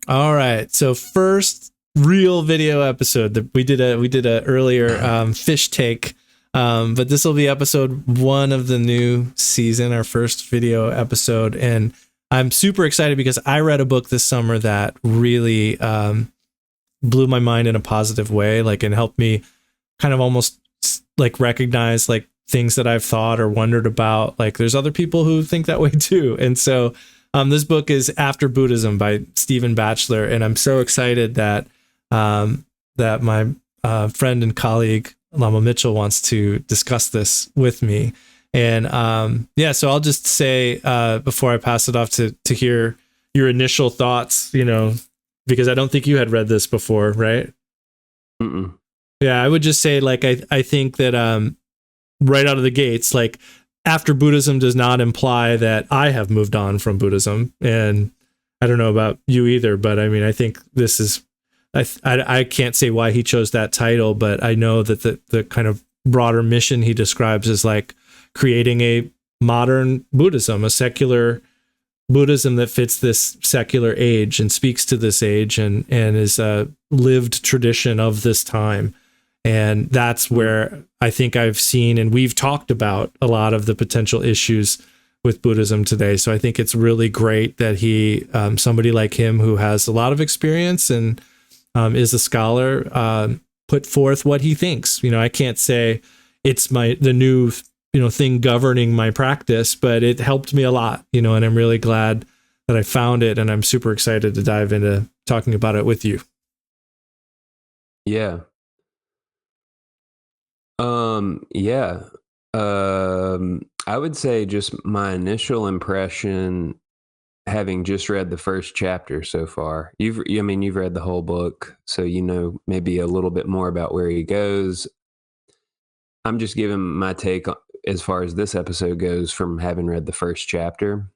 All right. So first real video episode that we did a earlier fish take, but this will be episode 1 of the new season, our first video episode, and I'm super excited because I read a book this summer that really blew my mind in a positive way, like, and helped me kind of almost like recognize like things that I've thought or wondered about. Like, there's other people who think that way too, and so. This book is After Buddhism by Stephen Batchelor, and I'm so excited that that my friend and colleague Lama Mitchell wants to discuss this with me. And so I'll just say before I pass it off to hear your initial thoughts, because I don't think you had read this before, right? Mm-mm. Yeah, I would just say, like, I think that right out of the gates, like, After Buddhism does not imply that I have moved on from Buddhism. And I don't know about you either, but I mean, I think this is, I can't say why he chose that title, but I know that the kind of broader mission he describes is like creating a modern Buddhism, a secular Buddhism that fits this secular age and speaks to this age and is a lived tradition of this time. And that's where I think I've seen, and we've talked about a lot of the potential issues with Buddhism today. So I think it's really great that he, somebody like him who has a lot of experience and is a scholar, put forth what he thinks. I can't say it's the new, thing governing my practice, but it helped me a lot, and I'm really glad that I found it, and I'm super excited to dive into talking about it with you. Yeah. I would say just my initial impression, having just read the first chapter so far. You've read the whole book, so maybe a little bit more about where he goes. I'm just giving my take as far as this episode goes from having read the first chapter.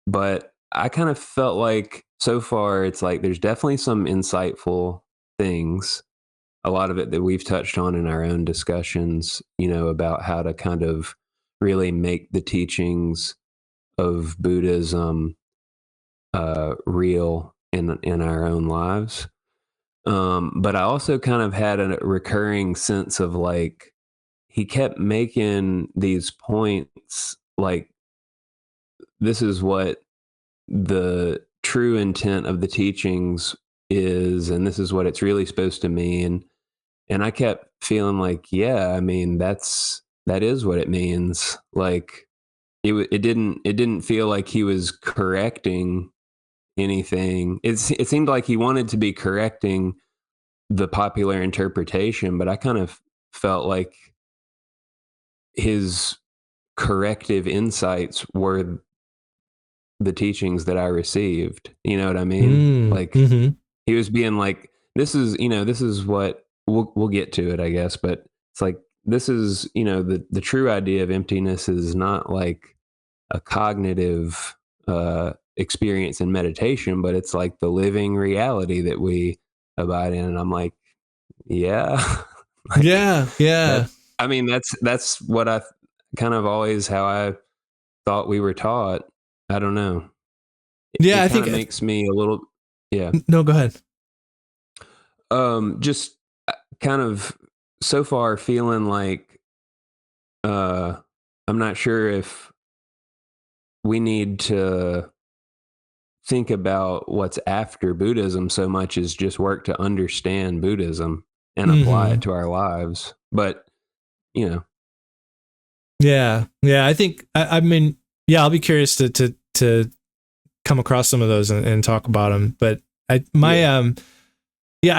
But I kind of felt like so far it's like there's definitely some insightful things. A lot of it that we've touched on in our own discussions, about how to kind of really make the teachings of Buddhism real in our own lives. But I also kind of had a recurring sense of like, he kept making these points like, this is what the true intent of the teachings is, and this is what it's really supposed to mean. And I kept feeling like, yeah, I mean, that is what it means. Like it didn't feel like he was correcting anything. It seemed like he wanted to be correcting the popular interpretation, but I kind of felt like his corrective insights were the teachings that I received. You know what I mean? He was being like, this is what we'll get to it, I guess, but it's like, this is, the true idea of emptiness is not like a cognitive experience in meditation, but it's like the living reality that we abide in. And I'm like, yeah. Yeah. That's what I kind of always, how I thought we were taught. I don't know. Yeah, I think it makes me a little, yeah. No, go ahead. Just kind of so far feeling like I'm not sure if we need to think about what's after Buddhism so much as just work to understand Buddhism and apply it to our lives. But, Yeah. I think, I mean, I'll be curious to come across some of those and talk about them. But I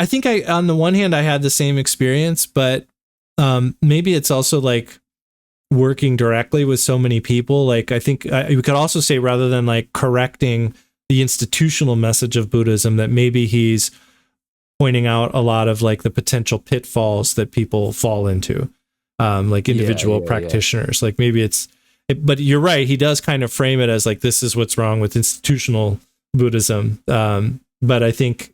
think on the one hand, I had the same experience, but maybe it's also like working directly with so many people. Like, I think you could also say, rather than like correcting the institutional message of Buddhism, that maybe he's pointing out a lot of like the potential pitfalls that people fall into, like individual practitioners. Like maybe but you're right. He does kind of frame it as like, this is what's wrong with institutional Buddhism. But I think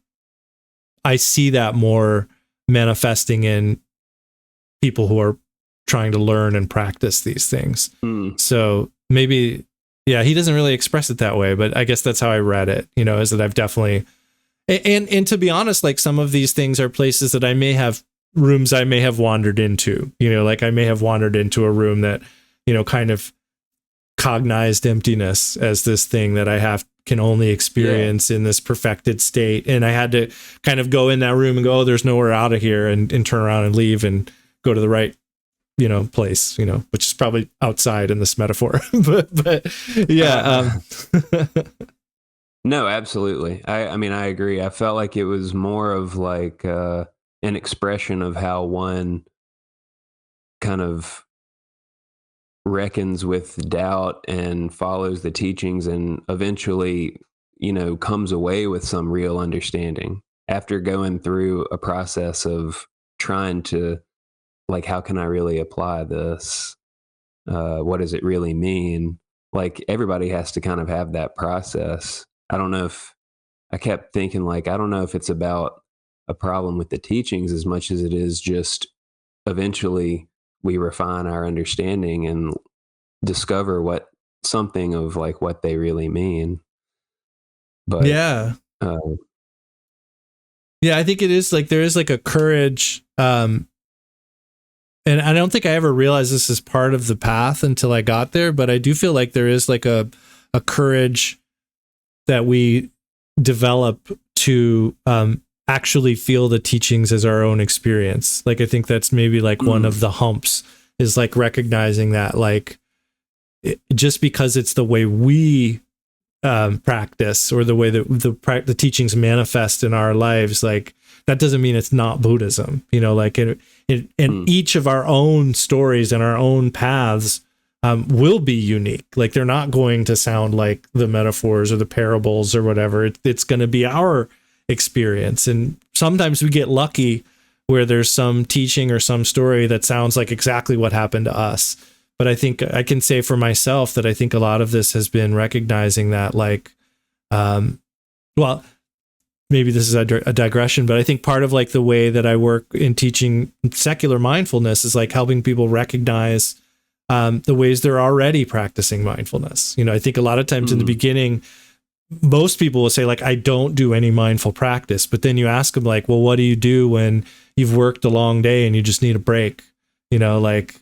I see that more manifesting in people who are trying to learn and practice these things. So maybe, he doesn't really express it that way, but I guess that's how I read it, is that I've definitely And to be honest, like some of these things are places that rooms I may have wandered into, like I may have wandered into a room that, kind of cognized emptiness as this thing that can only experience in this perfected state. And I had to kind of go in that room and go, oh, there's nowhere out of here, and turn around and leave and go to the right, place, which is probably outside in this metaphor. but yeah. No, absolutely. I mean, I agree. I felt like it was more of like an expression of how one kind of reckons with doubt and follows the teachings and eventually, comes away with some real understanding after going through a process of trying to, like, how can I really apply this? What does it really mean? Like, everybody has to kind of have that process. I don't know if I kept thinking, like, I don't know if it's about a problem with the teachings as much as it is just eventually we refine our understanding and discover something of like what they really mean. But yeah. Yeah, I think it is like there is like a courage. And I don't think I ever realized this is part of the path until I got there, but I do feel like there is like a courage that we develop to actually feel the teachings as our own experience. Like I think that's maybe like one of the humps, is like recognizing that like just because it's the way we practice, or the way that the teachings manifest in our lives, like that doesn't mean it's not Buddhism. Like in each of our own stories and our own paths will be unique. Like they're not going to sound like the metaphors or the parables or whatever. It's going to be our experience. And sometimes we get lucky where there's some teaching or some story that sounds like exactly what happened to us. But I think I can say for myself that I think a lot of this has been recognizing that, like, well, maybe this is a digression, but I think part of like the way that I work in teaching secular mindfulness is like helping people recognize the ways they're already practicing mindfulness. I think a lot of times in the beginning, most people will say like, I don't do any mindful practice. But then you ask them like, well, what do you do when you've worked a long day and you just need a break? Like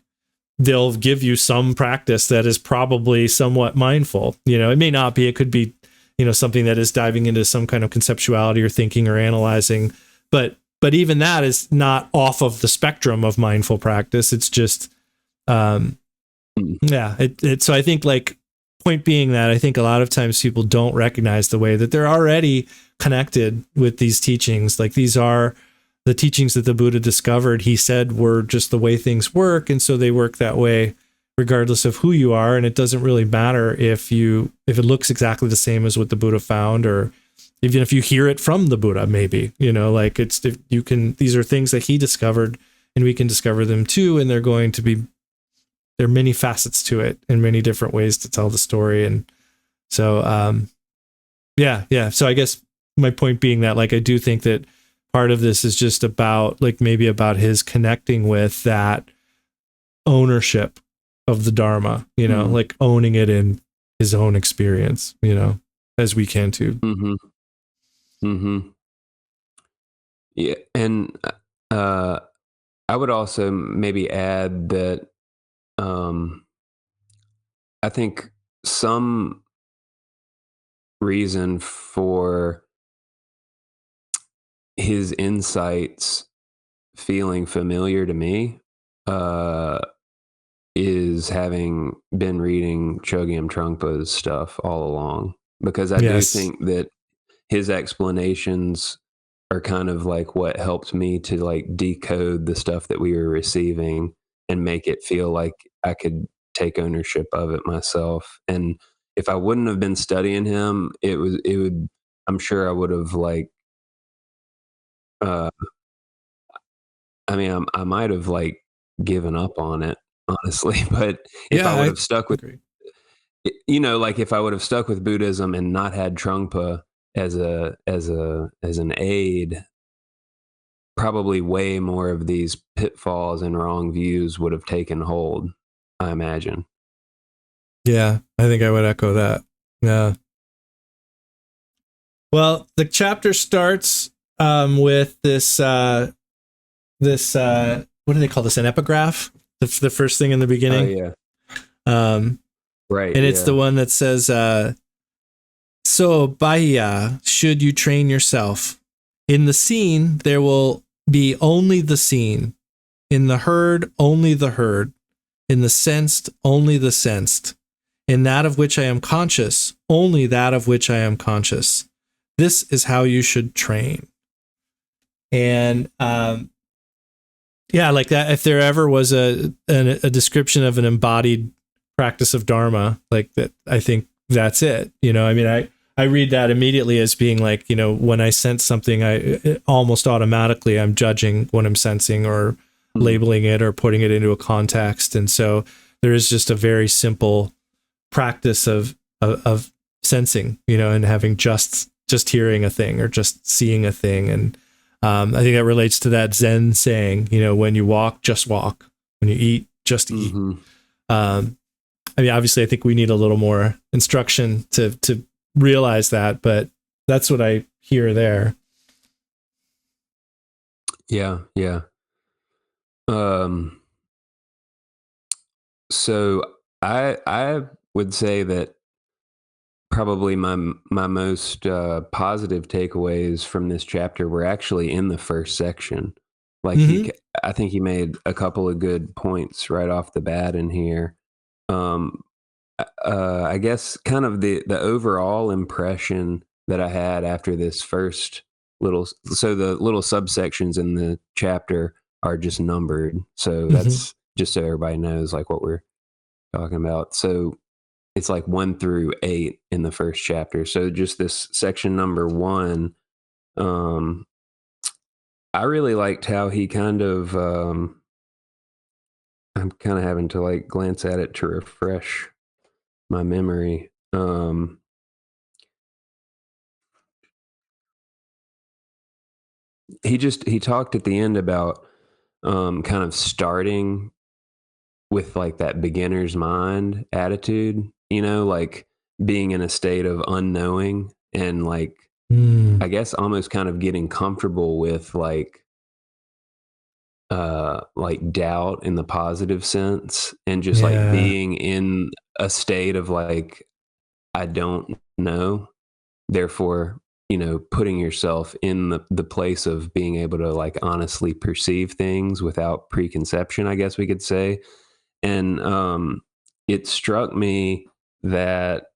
they'll give you some practice that is probably somewhat mindful. It may not be, it could be, something that is diving into some kind of conceptuality or thinking or analyzing. But even that is not off of the spectrum of mindful practice. It's just, so I think like, point being that I think a lot of times people don't recognize the way that they're already connected with these teachings. Like these are the teachings that the Buddha discovered, he said, were just the way things work. And so they work that way regardless of who you are. And it doesn't really matter if it looks exactly the same as what the Buddha found, or even if you hear it from the Buddha, maybe, like it's, if you can, these are things that he discovered and we can discover them too. And there are many facets to it and many different ways to tell the story. And so, So I guess my point being that, like, I do think that part of this is just about like, maybe about his connecting with that ownership of the Dharma, like owning it in his own experience, as we can too. Yeah. And, I would also maybe add that, I think some reason for his insights feeling familiar to me is having been reading Chogyam Trungpa's stuff all along, because I do think that his explanations are kind of like what helped me to like decode the stuff that we were receiving and make it feel like I could take ownership of it myself. And if I wouldn't have been studying him, I'm sure I would have like, I mean, I might have like given up on it, honestly. But if I would have stuck with, like if I would have stuck with Buddhism and not had Trungpa as an aid, probably way more of these pitfalls and wrong views would have taken hold, I imagine. Yeah, I think I would echo that. Yeah. Well, the chapter starts with this what do they call this? An epigraph. The first thing in the Oh beginning. yeah, Um, right. and it's Yeah. the one that says, "So, Bahia, should you train yourself in the seen, there will be only the seen. In the heard, only the heard. In the sensed, only the sensed. In that of which I am conscious, only that of which I am conscious. This is how you should train." And yeah, like that. If there ever was a description of an embodied practice of Dharma, like that, I think that's it. You know, I mean, I read that immediately as being like, you know, when I sense something, I almost automatically I'm judging what I'm sensing or labeling it or putting it into a context, and so there is just a very simple practice of sensing, you know, and having just hearing a thing or just seeing a thing. And I think that relates to that Zen saying, you know, when you walk, just walk. When you eat, just eat. Mm-hmm. I mean, obviously, I think we need a little more instruction to realize that, but that's what I hear there. Yeah, yeah. So I would say that probably my most positive takeaways from this chapter were actually in the first section. Like I think he made a couple of good points right off the bat in here. Um, I guess kind of the overall impression that I had after this first so the little subsections in the chapter are just numbered. So that's just so everybody knows like what we're talking about. So it's like 1 through 8 in the first chapter. So just this section number 1, I really liked how he kind of, I'm kind of having to like glance at it to refresh my memory. He talked at the end about kind of starting with like that beginner's mind attitude, you know, like being in a state of unknowing and like I guess almost kind of getting comfortable with like doubt in the positive sense and just like Yeah. being in a state of like I don't know, therefore, you know, putting yourself in the place of being able to like honestly perceive things without preconception, I guess we could say. And it struck me that,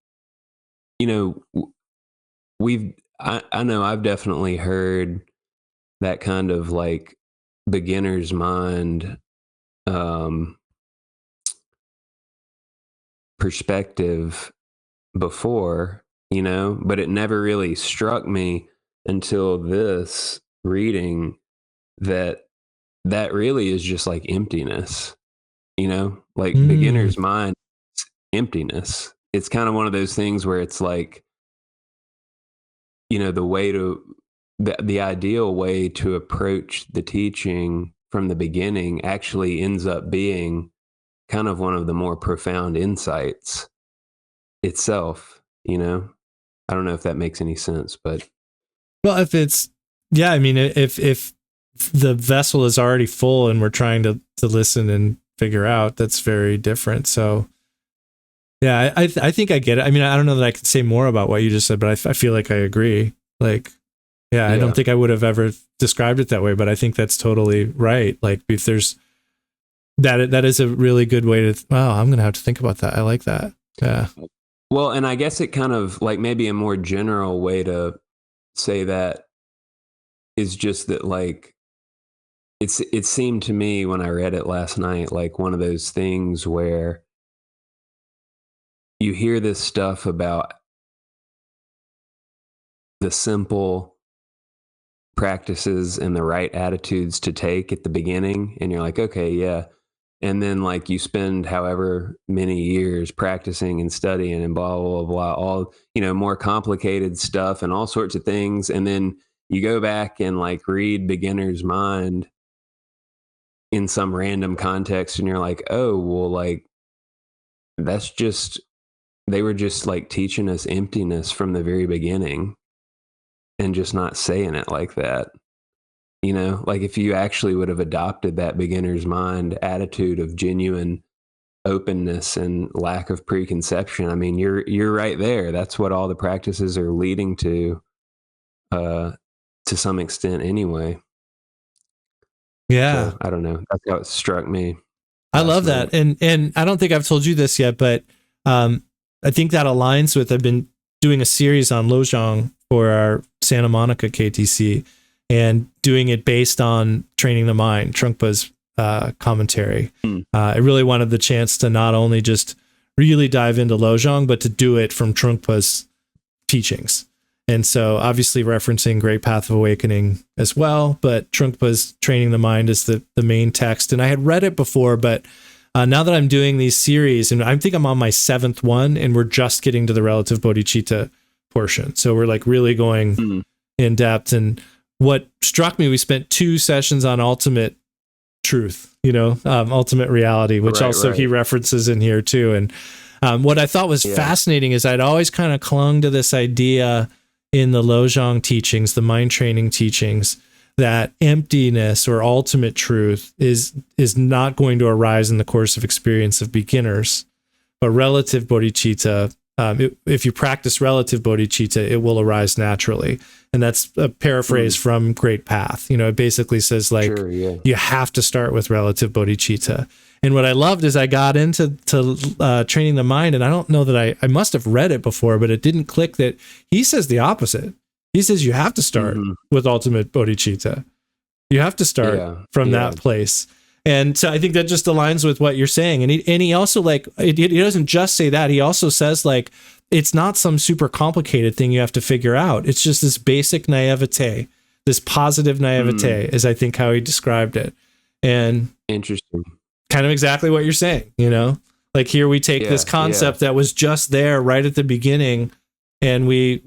you know, I know I've definitely heard that kind of like beginner's mind um, perspective before, you know, but it never really struck me until this reading that that really is just like emptiness, you know, like beginner's mind, emptiness. It's kind of one of those things where it's like, you know, the ideal way to approach the teaching from the beginning actually ends up being kind of one of the more profound insights itself, you know. I don't know if that makes any sense, but Well, if it's, yeah, I mean, if the vessel is already full and we're trying to listen and figure out, that's very different. So yeah, I think I get it. I mean, I don't know that I could say more about what you just said, but I feel like I agree. Like, yeah, I don't yeah. think I would have ever described it that way, but I think that's totally right. Like, if there's that is a really good way to. Wow, I'm gonna have to think about that. I like that. Yeah. Well, and I guess it kind of like maybe a more general way to say that is just that like it seemed to me when I read it last night like one of those things where you hear this stuff about the simple practices and the right attitudes to take at the beginning and you're like okay yeah, and then like you spend however many years practicing and studying and blah blah blah all, you know, more complicated stuff and all sorts of things, and then you go back and like read beginner's mind in some random context and you're like oh well like that's just they were just like teaching us emptiness from the very beginning, and just not saying it like that. Like if you actually would have adopted that beginner's mind attitude of genuine openness and lack of preconception, I mean, you're right there. That's what all the practices are leading to some extent anyway. Yeah. So I don't know. That's how it struck me. I love that. And I don't think I've told you this yet, but I think that aligns with, I've been doing a series on Lojong for our Santa Monica KTC and doing it based on Training the Mind, Trungpa's commentary. I really wanted the chance to not only just really dive into Lojong, but to do it from Trungpa's teachings. And so obviously referencing Great Path of Awakening as well, but Trungpa's Training the Mind is the main text. And I had read it before, but now that I'm doing these series, and I think I'm on my 7th one, and we're just getting to the relative bodhicitta portion. So we're like really going in depth. And what struck me, we spent 2 sessions on ultimate truth, ultimate reality, which he references in here too. And what I thought was fascinating is I'd always kind of clung to this idea in the Lojong teachings, the mind training teachings, that emptiness or ultimate truth is not going to arise in the course of experience of beginners, but relative bodhicitta, if you practice relative bodhicitta, it will arise naturally. And that's a paraphrase from Great Path. It basically says you have to start with relative bodhicitta. And what I loved is I got into Training the Mind, and I don't know that I must have read it before, but it didn't click that he says the opposite. He says you have to start with ultimate bodhicitta. You have to start from that place. And so I think that just aligns with what you're saying. And he also he doesn't just say that. He also says it's not some super complicated thing you have to figure out. It's just this basic naivete, this positive naivete is I think how he described it. And interesting. Kind of exactly what you're saying, like here we take this concept that was just there right at the beginning, and we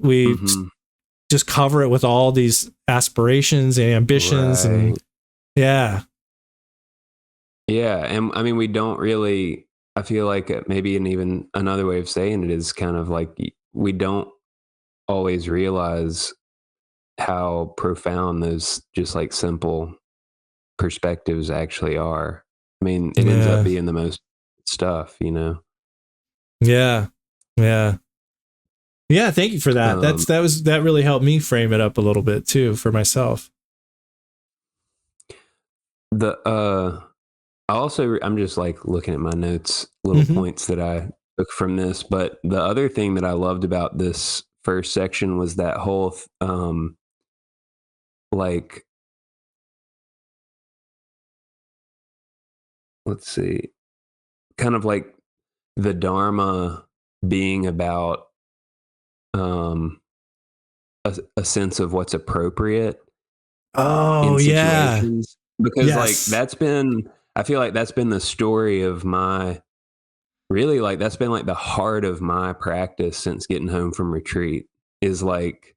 just cover it with all these aspirations and ambitions and and I mean, we don't really, I feel like maybe even another way of saying it is kind of like we don't always realize how profound those just like simple perspectives actually are. I mean, it ends up being the most stuff, Yeah. Thank you for that. That really helped me frame it up a little bit too for myself. I'm just like looking at my notes, little points that I took from this. But the other thing that I loved about this first section was that whole, let's see, kind of like the Dharma being about a sense of what's appropriate in situations. Because I feel like that's been the story of my, really like that's been like the heart of my practice since getting home from retreat is like,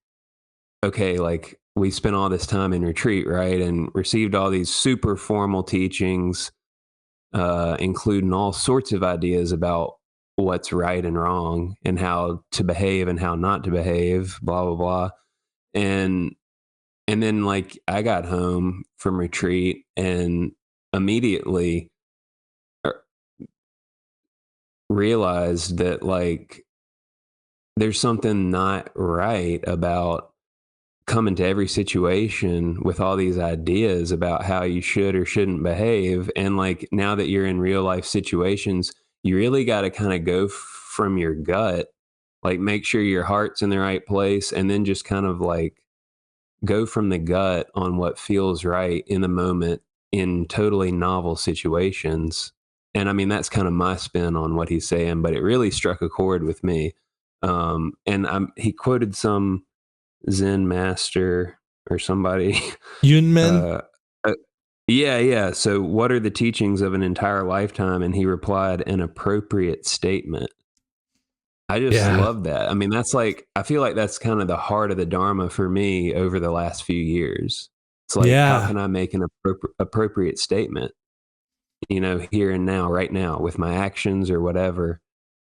okay, like we spent all this time in retreat, right? And received all these super formal teachings, including all sorts of ideas about what's right and wrong and how to behave and how not to behave, blah, blah, blah. And then like I got home from retreat and immediately realized that like there's something not right about coming to every situation with all these ideas about how you should or shouldn't behave. And like now that you're in real life situations, you really got to kind of go from your gut, like make sure your heart's in the right place, and then just kind of like go from the gut on what feels right in the moment in totally novel situations. And I mean, that's kind of my spin on what he's saying, but it really struck a chord with me. He quoted some Zen master or somebody. Yunmen? Yeah. So what are the teachings of an entire lifetime? And he replied, an appropriate statement. I just love that. I mean, that's like, I feel like that's kind of the heart of the Dharma for me over the last few years. It's like, how can I make an appropriate statement, here and now, right now, with my actions or whatever.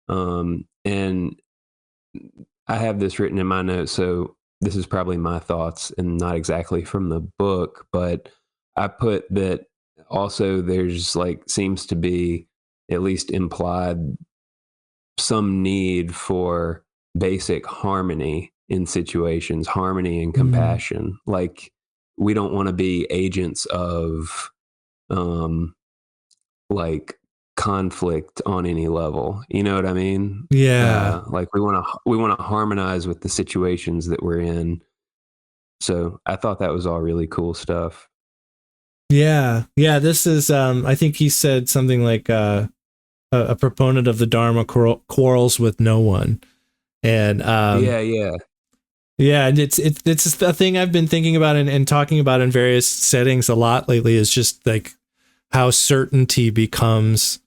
And I have this written in my notes. So this is probably my thoughts and not exactly from the book, but I put that also there's like seems to be at least implied some need for basic harmony in situations, harmony and compassion. Like we don't want to be agents of like conflict on any level. You know what I mean? Yeah. Like we want to harmonize with the situations that we're in. So I thought that was all really cool stuff. Yeah. Yeah. This is, I think he said something like, a proponent of the Dharma quarrels with no one. And, Yeah. yeah, and it's a thing I've been thinking about and talking about in various settings a lot lately, is just like how certainty becomes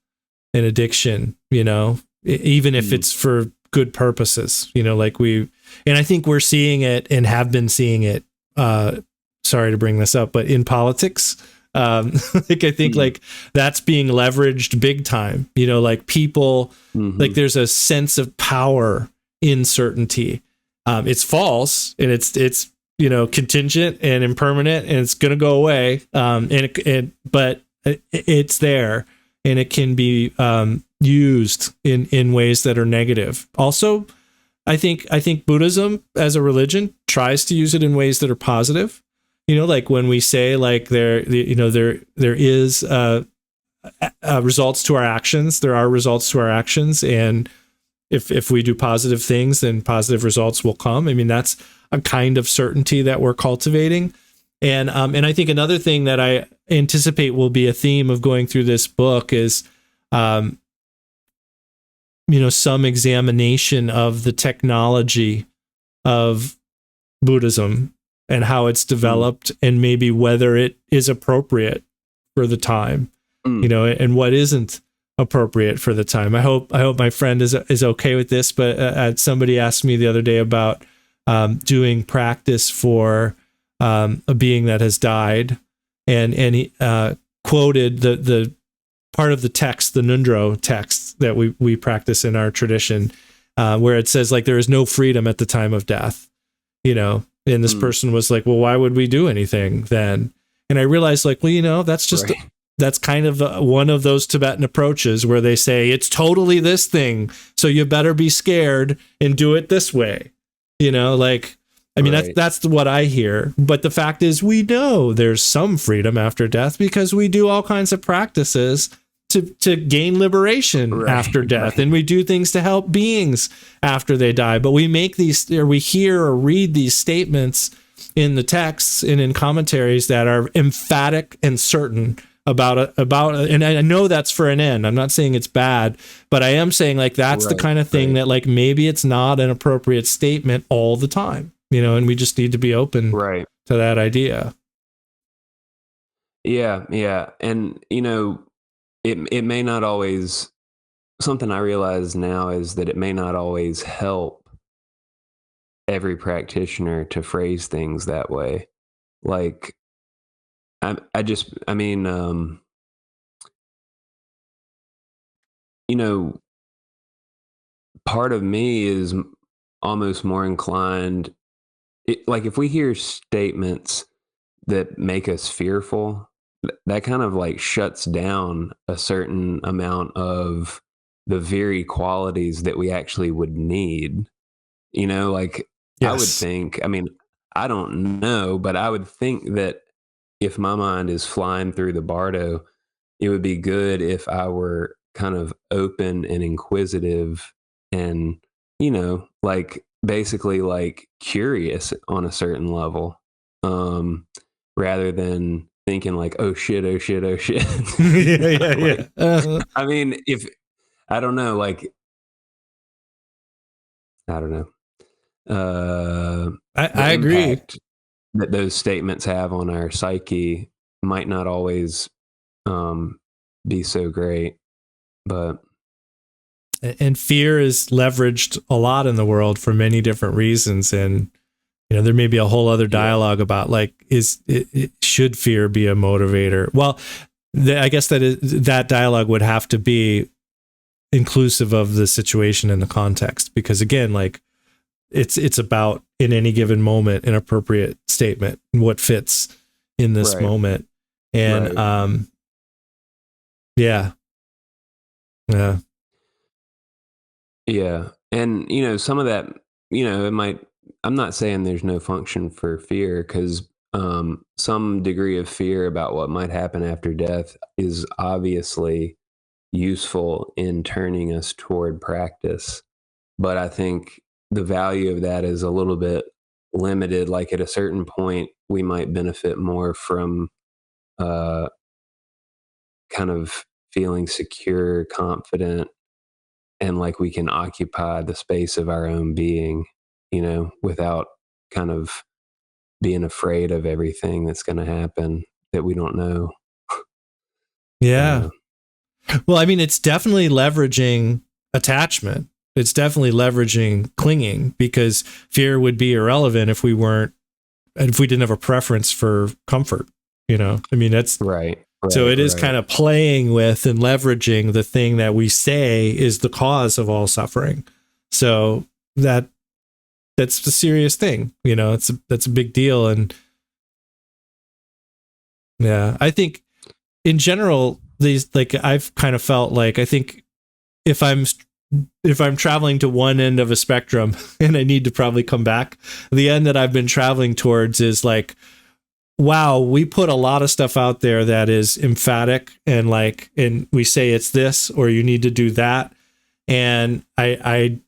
an addiction, even if it's for good purposes, like and I think we're seeing it and have been seeing it. Sorry to bring this up, but in politics, like I think like that's being leveraged big time, like people, like there's a sense of power in certainty. It's false and it's contingent and impermanent and it's going to go away. But it's there and it can be used in ways that are negative. Also, I think Buddhism as a religion tries to use it in ways that are positive. Like when we say like there is results to our actions, there are results to our actions, and if we do positive things, then positive results will come. I mean, that's a kind of certainty that we're cultivating. And I think another thing that I anticipate will be a theme of going through this book is, some examination of the technology of Buddhism and how it's developed and maybe whether it is appropriate for the time, and what isn't appropriate for the time. I hope my friend is okay with this, but somebody asked me the other day about doing practice for a being that has died, and he quoted the part of the text, the Nundro text that we practice in our tradition, where it says like there is no freedom at the time of death, and this person was like, well, why would we do anything then? And I realized like, well, that's just right. That's kind of one of those Tibetan approaches where they say it's totally this thing, so you better be scared and do it this way. I mean, right. That's what I hear. But the fact is, we know there's some freedom after death because we do all kinds of practices to gain liberation after death. Right. And we do things to help beings after they die. But we make these, or we hear or read these statements in the texts and in commentaries that are emphatic and certain about and I know that's for an end. I'm not saying it's bad, but I am saying like that's the kind of thing that like maybe it's not an appropriate statement all the time, and we just need to be open to that idea. Yeah. And it may not always, something I realize now is that it may not always help every practitioner to phrase things that way. Like part of me is almost more inclined, like if we hear statements that make us fearful, that kind of like shuts down a certain amount of the very qualities that we actually would need. Like yes. I would think, I don't know, but I would think that if my mind is flying through the bardo, it would be good if I were kind of open and inquisitive and, like basically like curious on a certain level, rather than thinking like, oh shit. Yeah. I mean, I don't know. I agree that those statements have on our psyche might not always be so great, but fear is leveraged a lot in the world for many different reasons, and there may be a whole other dialogue about like should fear be a motivator? Well, I guess that dialogue would have to be inclusive of the situation and the context, because again, like it's about, in any given moment, an appropriate statement and what fits in this moment. And yeah. And some of that, it might, I'm not saying there's no function for fear, because some degree of fear about what might happen after death is obviously useful in turning us toward practice. But I think the value of that is a little bit limited. Like at a certain point, we might benefit more from kind of feeling secure, confident, and like we can occupy the space of our own being, without kind of being afraid of everything that's going to happen that we don't know. Yeah. Well, I mean, it's definitely leveraging attachment. It's definitely leveraging clinging, because fear would be irrelevant if we didn't have a preference for comfort. I mean, that's right. So it is kind of playing with and leveraging the thing that we say is the cause of all suffering. So that's a serious thing. That's a big deal. And yeah, I think in general, these, like, I've kind of felt like, I think if I'm traveling to one end of a spectrum and I need to probably come back, the end that I've been traveling towards is like, wow, we put a lot of stuff out there that is emphatic and we say it's this, or you need to do that. And I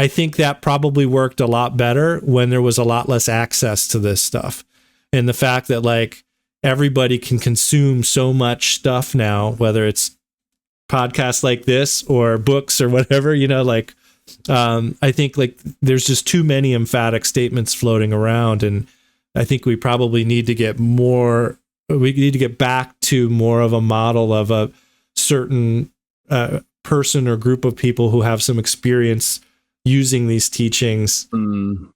think that probably worked a lot better when there was a lot less access to this stuff. And the fact that like everybody can consume so much stuff now, whether it's podcasts like this or books or whatever, I think like there's just too many emphatic statements floating around. And I think we probably need to get back to more of a model of a certain person or group of people who have some experience using these teachings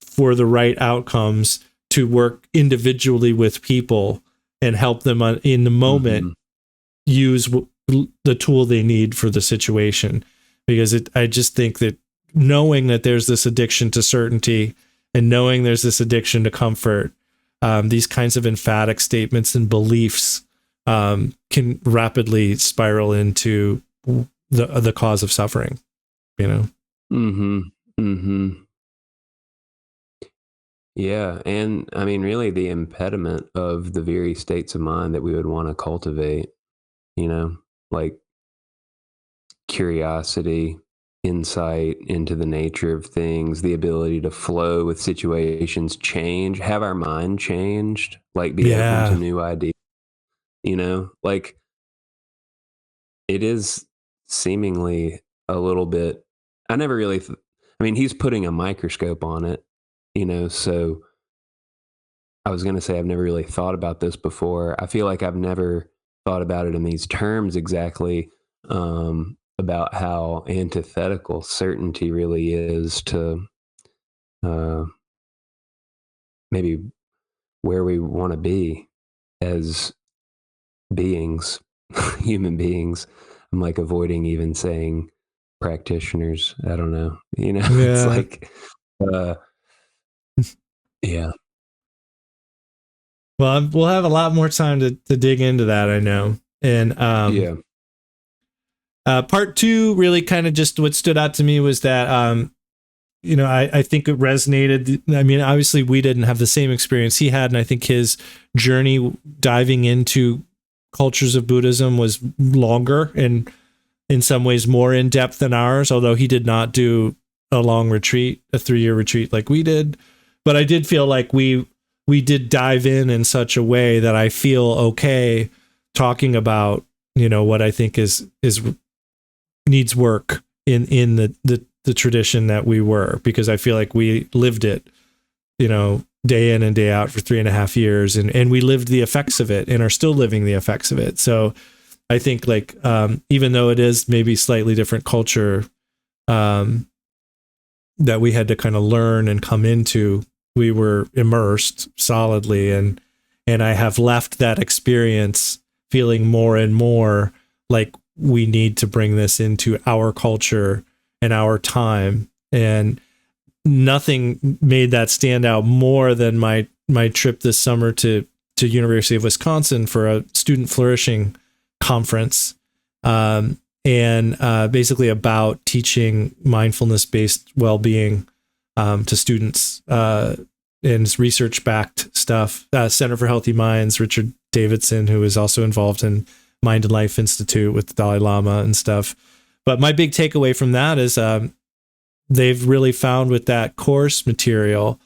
for the right outcomes, to work individually with people and help them in the moment use the tool they need for the situation. Because I just think that knowing that there's this addiction to certainty and knowing there's this addiction to comfort, these kinds of emphatic statements and beliefs can rapidly spiral into the cause of suffering. Yeah. And I mean, really the impediment of the very states of mind that we would want to cultivate, like curiosity, insight into the nature of things, the ability to flow with situations, have our mind changed, like be open to new ideas, like it is seemingly a little bit, I never really, I mean, he's putting a microscope on it, so I was going to say, I've never really thought about this before. I feel like I've never thought about it in these terms exactly, about how antithetical certainty really is to maybe where we want to be as beings, human beings. I'm like avoiding even saying practitioners. I don't know. It's like, yeah. Well, we'll have a lot more time to dig into that, I know. And part two, really kind of just what stood out to me was that, I think it resonated. I mean, obviously we didn't have the same experience he had. And I think his journey diving into cultures of Buddhism was longer and in some ways more in depth than ours, although he did not do a long retreat, a 3-year retreat like we did. But I did feel like we did dive in such a way that I feel okay talking about, what I think is needs work in the tradition that we were, because I feel like we lived it, day in and day out for 3.5 years, and we lived the effects of it and are still living the effects of it. So I think like, even though it is maybe slightly different culture, that we had to kind of learn and come into, we were immersed solidly. And I have left that experience feeling more and more like we need to bring this into our culture and our time. And nothing made that stand out more than my trip this summer to University of Wisconsin for a student flourishing conference, and basically about teaching mindfulness-based well-being to students, and research-backed stuff. Center for Healthy Minds, Richard Davidson, who is also involved in Mind and Life Institute with the Dalai Lama and stuff. But my big takeaway from that is they've really found with that course material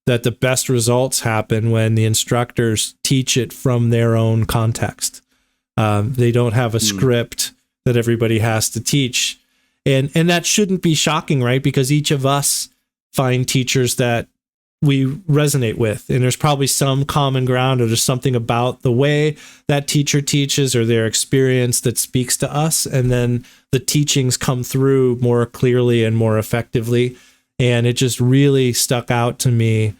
that the best results happen when the instructors teach it from their own context. They don't have a script that everybody has to teach. And that shouldn't be shocking, right? Because each of us find teachers that we resonate with. And there's probably some common ground, or there's something about the way that teacher teaches or their experience that speaks to us. And then the teachings come through more clearly and more effectively. And it just really stuck out to me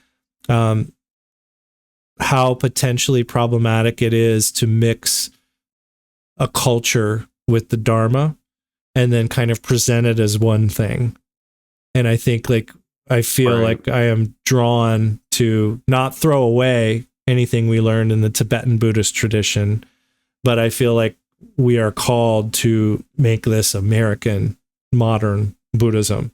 how potentially problematic it is to mix a culture with the Dharma and then kind of present it as one thing. And I think I feel like I am drawn to not throw away anything we learned in the Tibetan Buddhist tradition, but I feel like we are called to make this American modern Buddhism.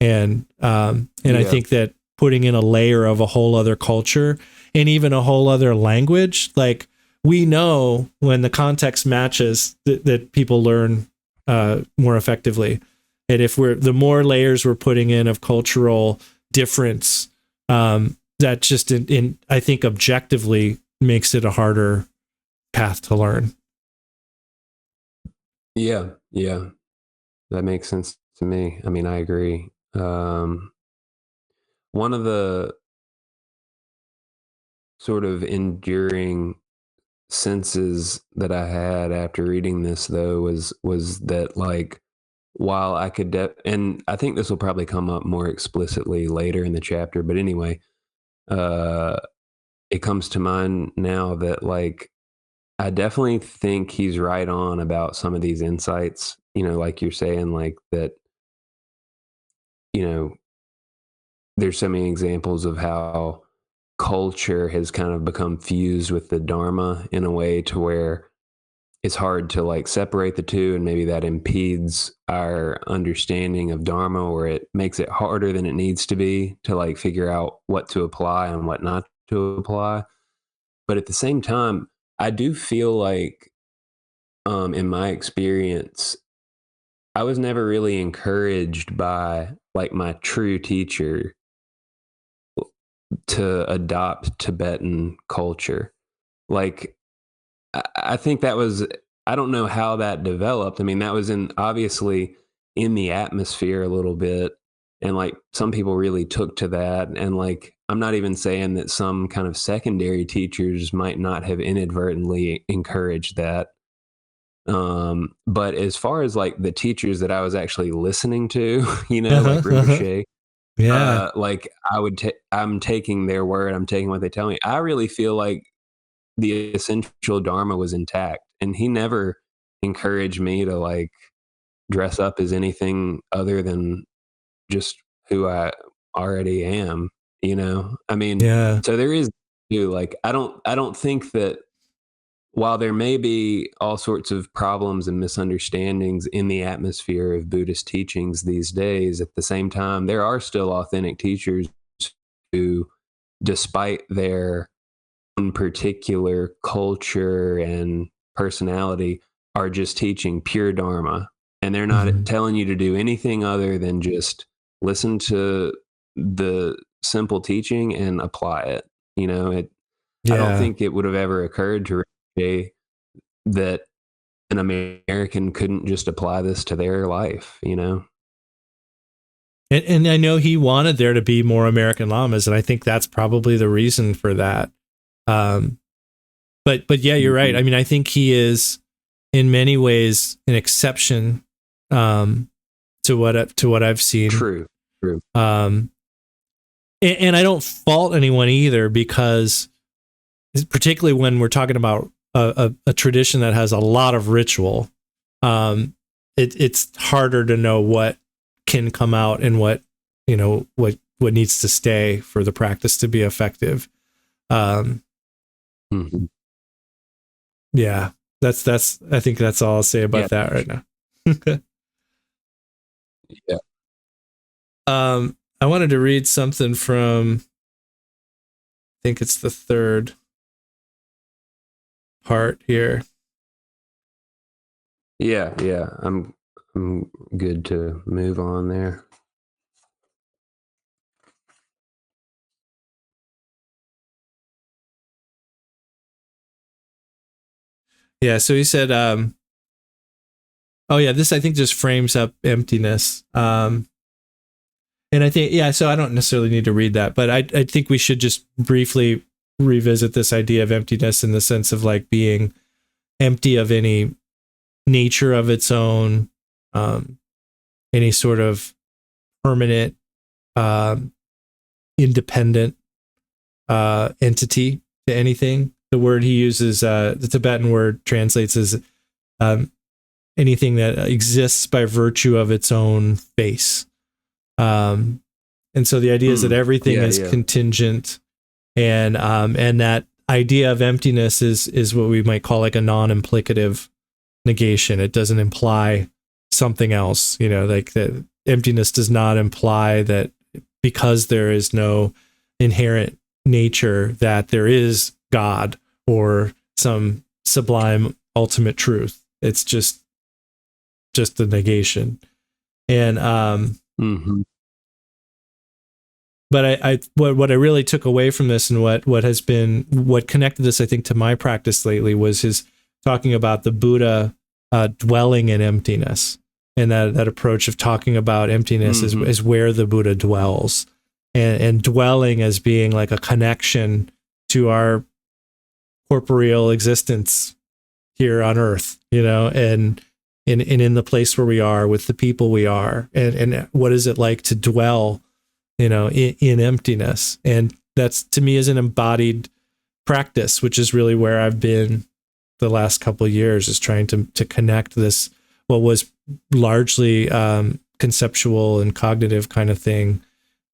And I think that putting in a layer of a whole other culture and even a whole other language, like we know when the context matches that people learn more effectively. And if the more layers we're putting in of cultural difference, that just I think objectively makes it a harder path to learn. Yeah, that makes sense to me. I mean, I agree. One of the sort of enduring senses that I had after reading this, though, was that, like, while I could, and I think this will probably come up more explicitly later in the chapter, but anyway, it comes to mind now that, like, I definitely think he's right on about some of these insights, like you're saying, like that, there's so many examples of how culture has kind of become fused with the Dharma in a way to where it's hard to like separate the two, and maybe that impedes our understanding of Dharma, or it makes it harder than it needs to be to like figure out what to apply and what not to apply. But at the same time, I do feel like, in my experience, I was never really encouraged by like my true teacher to adopt Tibetan culture. Like, I think that was, I don't know how that developed. I mean, that was obviously in the atmosphere a little bit. And like some people really took to that. And like, I'm not even saying that some kind of secondary teachers might not have inadvertently encouraged that. But as far as like the teachers that I was actually listening to, like Rinpoche, like I'm taking their word, I'm taking what they tell me. I really feel like the essential Dharma was intact, and he never encouraged me to like dress up as anything other than just who I already am, I mean, so there is like, I don't think that while there may be all sorts of problems and misunderstandings in the atmosphere of Buddhist teachings these days, at the same time, there are still authentic teachers who, despite their own particular culture and personality, are just teaching pure Dharma. And they're not telling you to do anything other than just listen to the simple teaching and apply it. I don't think it would have ever occurred to Rinpoche that an American couldn't just apply this to their life, And I know he wanted there to be more American lamas, and I think that's probably the reason for that. But yeah, you're right. I mean, I think he is in many ways an exception to what I've seen. True. And I don't fault anyone either, because particularly when we're talking about a tradition that has a lot of ritual, it's harder to know what can come out and what what needs to stay for the practice to be effective. Mm-hmm. Yeah, that's I think that's all I'll say about that right now. Yeah. I wanted to read something from, I think it's the third part here. Yeah. I'm good to move on there. Yeah, so he said, oh yeah, this I think just frames up emptiness. And I think, yeah, so I don't necessarily need to read that, but I think we should just briefly revisit this idea of emptiness in the sense of like being empty of any nature of its own, any sort of permanent, independent entity to anything. The word he uses, the Tibetan word translates as anything that exists by virtue of its own face. And so the idea is that everything is contingent, and that idea of emptiness is what we might call like a non-implicative negation. It doesn't imply something else, like that emptiness does not imply that because there is no inherent nature that there is God or some sublime ultimate truth. It's just the negation. And but what I really took away from this, and what connected this, I think, to my practice lately, was his talking about the Buddha dwelling in emptiness, and that approach of talking about emptiness is where the Buddha dwells, and dwelling as being like a connection to our corporeal existence here on earth, and in the place where we are with the people we are, and what is it like to dwell in emptiness. And that's, to me, is an embodied practice, which is really where I've been the last couple of years, is trying to connect this, what was largely conceptual and cognitive kind of thing,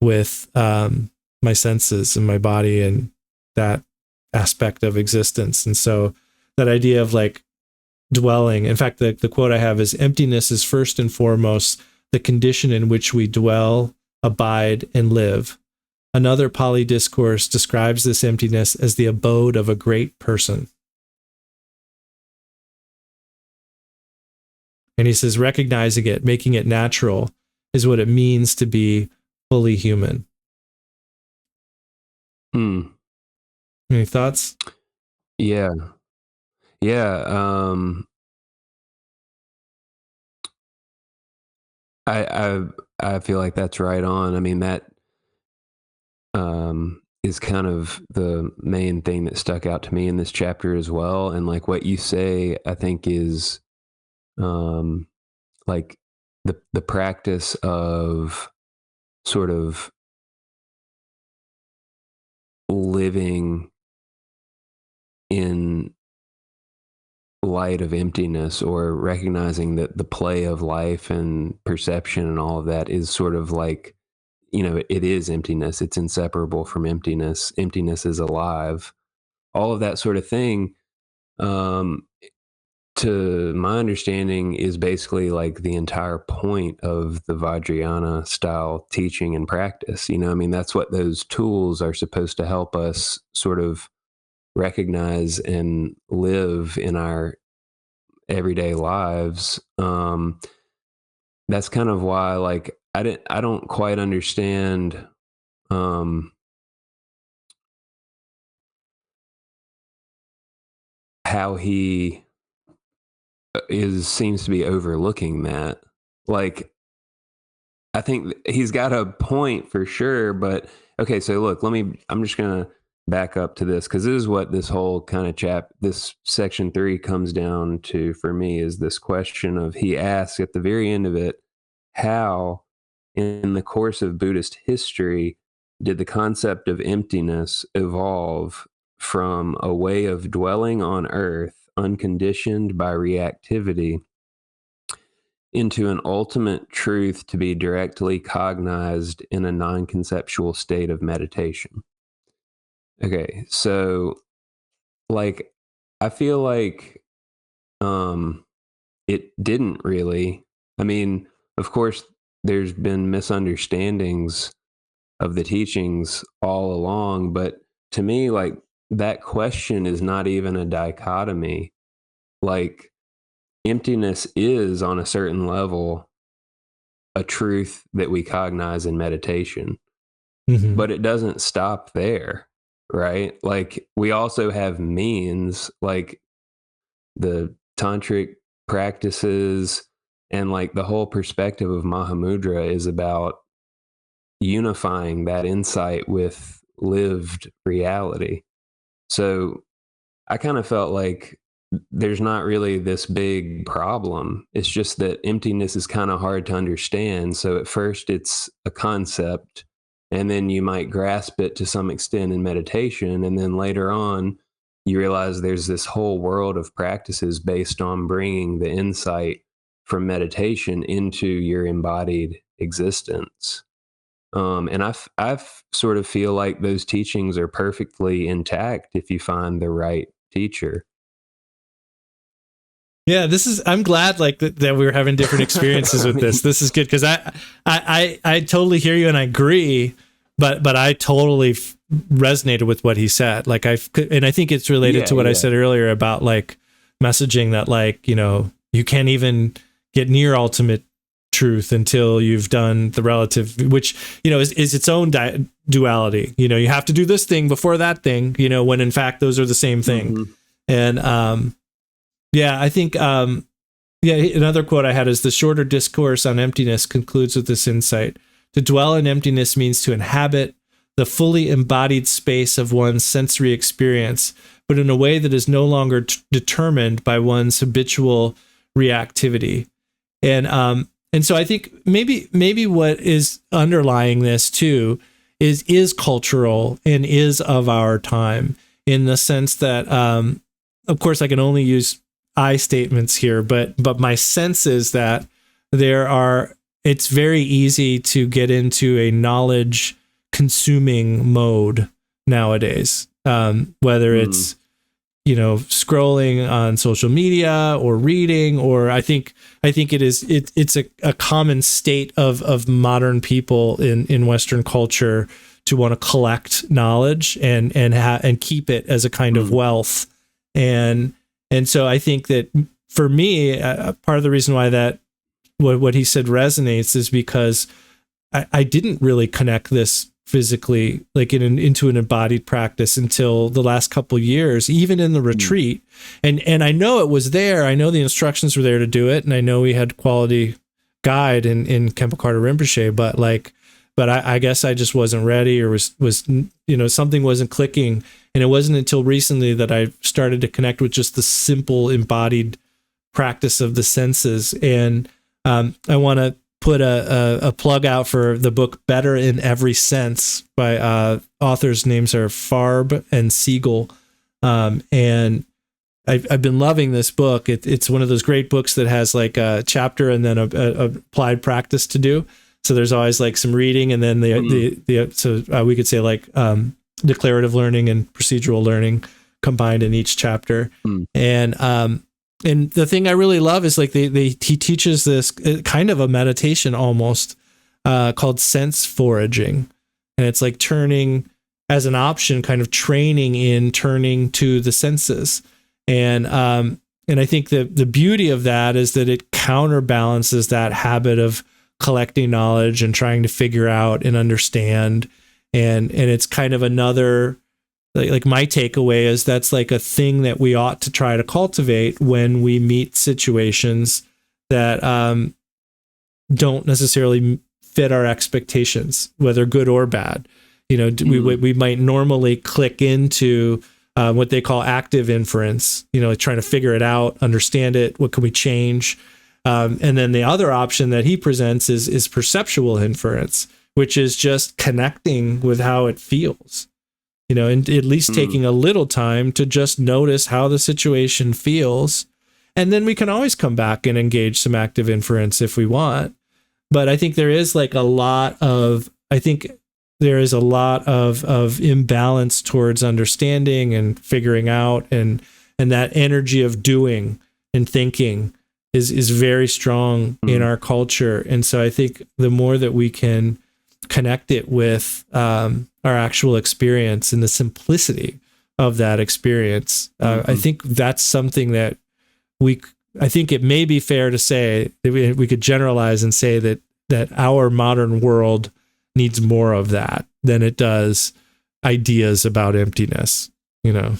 with my senses and my body and that aspect of existence. And so that idea of like dwelling, in fact, the quote I have is, emptiness is first and foremost the condition in which we dwell, abide, and live. Another Pali discourse describes this emptiness as the abode of a great person. And he says, recognizing it, making it natural, is what it means to be fully human. Any thoughts? Yeah. I feel like that's right on. I mean, that is kind of the main thing that stuck out to me in this chapter as well. And like what you say, I think is like the practice of sort of living in light of emptiness, or recognizing that the play of life and perception and all of that is sort of like, it is emptiness. It's inseparable from emptiness. Emptiness is alive. All of that sort of thing, to my understanding, is basically like the entire point of the Vajrayana style teaching and practice. I mean, that's what those tools are supposed to help us sort of recognize and live in our everyday lives. That's kind of why, like, I don't quite understand how he seems to be overlooking that. Like, I think he's got a point for sure, but okay, so look, I'm just going to back up to this, because this is what this whole kind of this section 3 comes down to for me, is this question of, he asks at the very end of it, how in the course of Buddhist history did the concept of emptiness evolve from a way of dwelling on earth unconditioned by reactivity into an ultimate truth to be directly cognized in a non-conceptual state of meditation. Okay, so like I feel like it didn't really. I mean, of course there's been misunderstandings of the teachings all along, but to me, like, that question is not even a dichotomy. Like, emptiness is on a certain level a truth that we cognize in meditation, Mm-hmm. but it doesn't stop there, right? Like, we also have means, like the tantric practices, and like the whole perspective of Mahamudra is about unifying that insight with lived reality. So I kind of felt like there's not really this big problem. It's just that emptiness is kind of hard to understand. So at first it's a concept, and then you might grasp it to some extent in meditation. And then later on, you realize there's this whole world of practices based on bringing the insight from meditation into your embodied existence. And I've sort of feel like those teachings are perfectly intact if you find the right teacher. Yeah, I'm glad like that we were having different experiences with this. This is good because I totally hear you and I agree, but I totally resonated with what he said. Like and I think it's related to what I said earlier about like messaging that, like, you know, you can't even get near ultimate truth until you've done the relative, which, you know, is its own duality. You know, you have to do this thing before that thing, you know, when in fact those are the same thing. Mm-hmm. And yeah, I think another quote I had is: the shorter discourse on emptiness concludes with this insight: to dwell in emptiness means to inhabit the fully embodied space of one's sensory experience, but in a way that is no longer determined by one's habitual reactivity. And so I think maybe what is underlying this too is cultural and is of our time, in the sense that, of course, I can only use I statements here, but my sense is that it's very easy to get into a knowledge consuming mode nowadays, whether it's, you know, scrolling on social media or reading, or I think it's a common state of modern people in Western culture to want to collect knowledge and keep it as a kind of wealth. And so I think that for me, part of the reason why what he said resonates is because I didn't really connect this physically, like into an embodied practice, until the last couple of years, even in the retreat. And I know it was there. I know the instructions were there to do it. And I know we had quality guide in Khenpo Karthar Rinpoche, but I guess I just wasn't ready, or was, you know, something wasn't clicking. And it wasn't until recently that I started to connect with just the simple embodied practice of the senses. And I want to put a plug out for the book Better in Every Sense by authors' names are Farb and Siegel. And I've been loving this book. It's one of those great books that has like a chapter and then a applied practice to do. So there's always like some reading, and then we could say like declarative learning and procedural learning combined in each chapter. And the thing I really love is like he teaches this kind of a meditation almost called sense foraging, and it's like turning as an option, kind of training in turning to the senses. And I think the beauty of that is that it counterbalances that habit of collecting knowledge and trying to figure out and understand. And it's kind of another, like my takeaway is that's like a thing that we ought to try to cultivate when we meet situations that don't necessarily fit our expectations, whether good or bad. You know, we might normally click into what they call active inference, you know, trying to figure it out, understand it, what can we change? And then the other option that he presents is perceptual inference, which is just connecting with how it feels, you know, and at least taking a little time to just notice how the situation feels. And then we can always come back and engage some active inference if we want. But I think there is like a lot of imbalance towards understanding and figuring out, and that energy of doing and thinking is very strong in our culture. And so I think the more that we can connect it with our actual experience and the simplicity of that experience, I think that's something that I think it may be fair to say that we could generalize and say that our modern world needs more of that than it does ideas about emptiness, you know?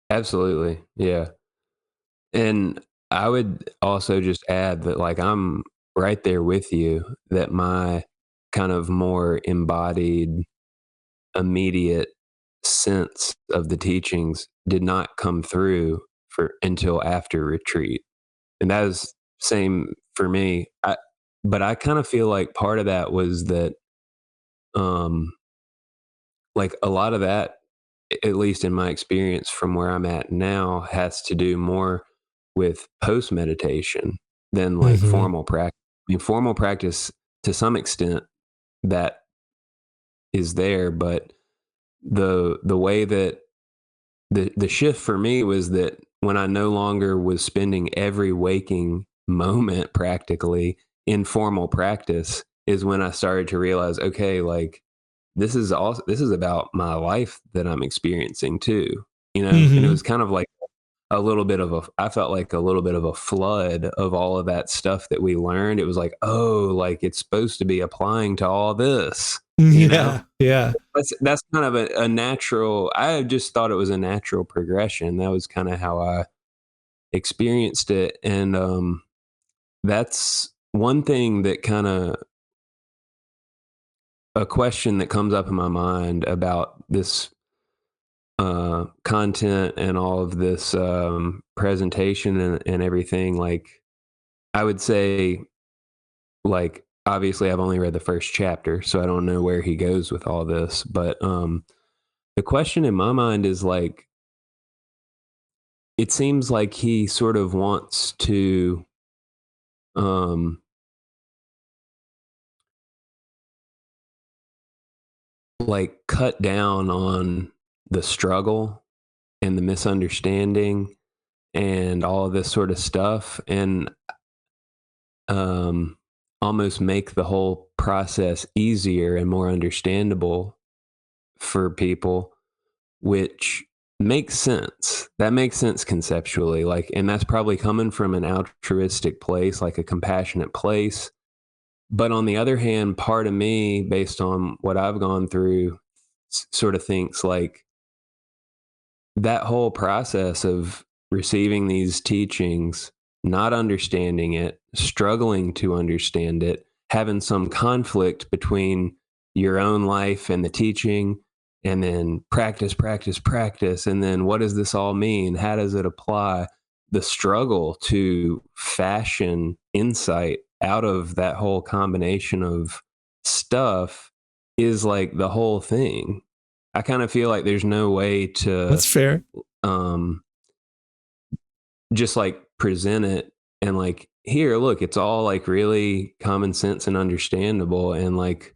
Absolutely. Yeah. And I would also just add that, like, I'm right there with you, that my kind of more embodied, immediate sense of the teachings did not come through until after retreat. And that is same for me. But I kind of feel like part of that was that, like, a lot of that, at least in my experience from where I'm at now, has to do more with post meditation than like formal practice. I mean, formal practice to some extent that is there, but the way that the shift for me was that when I no longer was spending every waking moment practically in formal practice is when I started to realize, okay, like, this is about my life that I'm experiencing too, you know? And it was kind of like I felt like a little bit of a flood of all of that stuff that we learned. It was like, oh, like, it's supposed to be applying to all this, you know? Yeah. That's kind of a natural, I just thought it was a natural progression. That was kind of how I experienced it. And that's one thing that kind of, a question that comes up in my mind about this content and all of this presentation and everything. Like, I would say, like, obviously I've only read the first chapter, so I don't know where he goes with all this, but the question in my mind is, like, it seems like he sort of wants to um like cut down on the struggle and the misunderstanding and all of this sort of stuff, and um almost make the whole process easier and more understandable for people, which makes sense. That makes sense conceptually, like, and that's probably coming from an altruistic place, like a compassionate place. But on the other hand, part of me, based on what I've gone through, sort of thinks like that whole process of receiving these teachings, not understanding it, struggling to understand it, having some conflict between your own life and the teaching, and then practice, practice, practice. And then what does this all mean? How does it apply? The struggle to fashion insight out of that whole combination of stuff is like the whole thing. I kind of feel like there's no way to That's fair. um just like present it and like, here, look, it's all like really common sense and understandable, and like,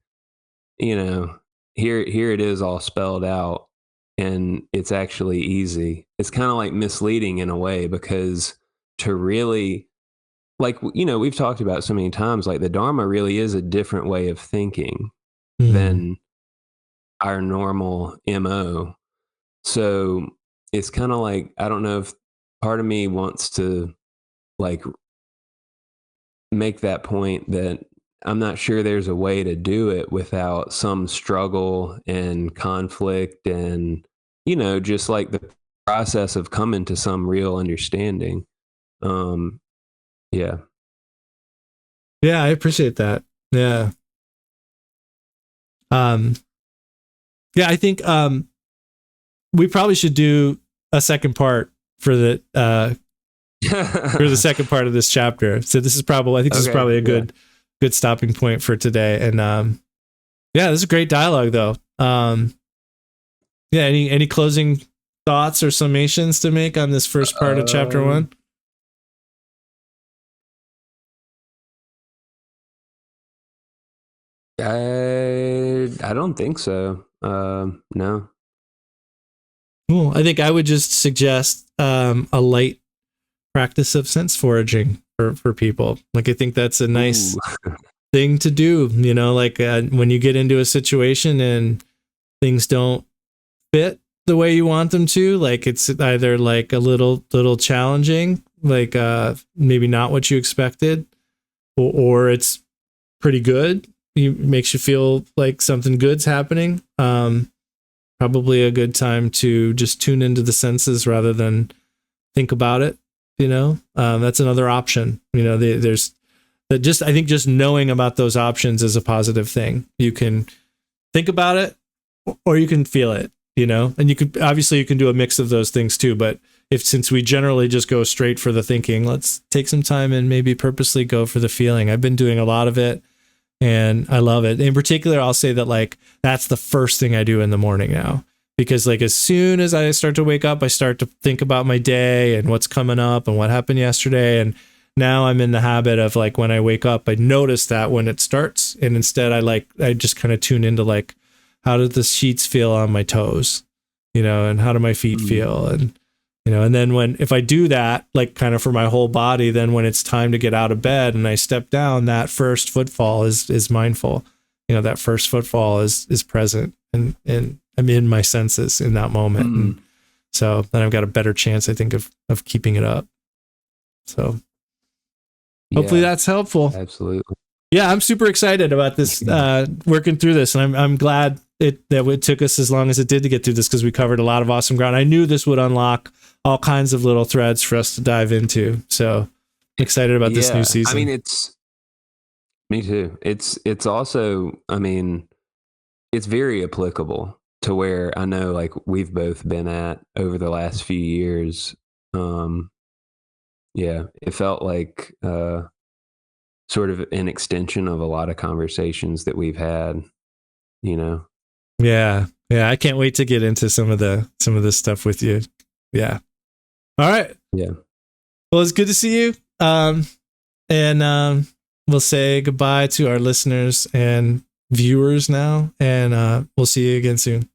you know, here it is all spelled out, and it's actually easy. It's kind of like misleading in a way, because to really, like, you know, we've talked about so many times, like, the Dharma really is a different way of thinking than our normal MO. So it's kind of like, I don't know if part of me wants to like make that point that I'm not sure there's a way to do it without some struggle and conflict and, you know, just like the process of coming to some real understanding. Um, yeah. Yeah, I appreciate that. Yeah. Um, yeah, I think we probably should do a second part for the second part of this chapter. So this is probably, I think this is probably a good stopping point for today. And yeah, this is a great dialogue though. Yeah, any closing thoughts or summations to make on this first part of chapter 1? I don't think so. No. Cool. I think I would just suggest a light practice of sense foraging for people. Like, I think that's a nice thing to do, like when you get into a situation and things don't fit the way you want them to, like it's either like a little challenging, like maybe not what you expected, or it's pretty good. It makes you feel like something good's happening. Probably a good time to just tune into the senses rather than think about it. That's another option. There's that. Just I think just knowing about those options is a positive thing. You can think about it, or you can feel it. And you can obviously you can do a mix of those things too. But since we generally just go straight for the thinking, let's take some time and maybe purposely go for the feeling. I've been doing a lot of it, and I love it. In particular, I'll say that like that's the first thing I do in the morning now, because like as soon as I start to wake up, I start to think about my day and what's coming up and what happened yesterday. And now I'm in the habit of like when I wake up, I notice that when it starts, and instead I just kind of tune into like, how do the sheets feel on my toes, and how do my feet feel? And, and then if I do that, like kind of for my whole body, then when it's time to get out of bed and I step down, that first footfall is mindful. That first footfall is present, and I'm in my senses in that moment. And so then I've got a better chance, I think, of keeping it up. So hopefully that's helpful. Absolutely. Yeah, I'm super excited about this, working through this, and I'm glad that it took us as long as it did to get through this, because we covered a lot of awesome ground. I knew this would unlock all kinds of little threads for us to dive into. So excited about this new season. I mean, me too. It's also, I mean, it's very applicable to where I know like we've both been at over the last few years. It felt like sort of an extension of a lot of conversations that we've had, Yeah. I can't wait to get into some of this stuff with you. Yeah. All right. Yeah. Well, it's good to see you. And we'll say goodbye to our listeners and viewers now, and we'll see you again soon.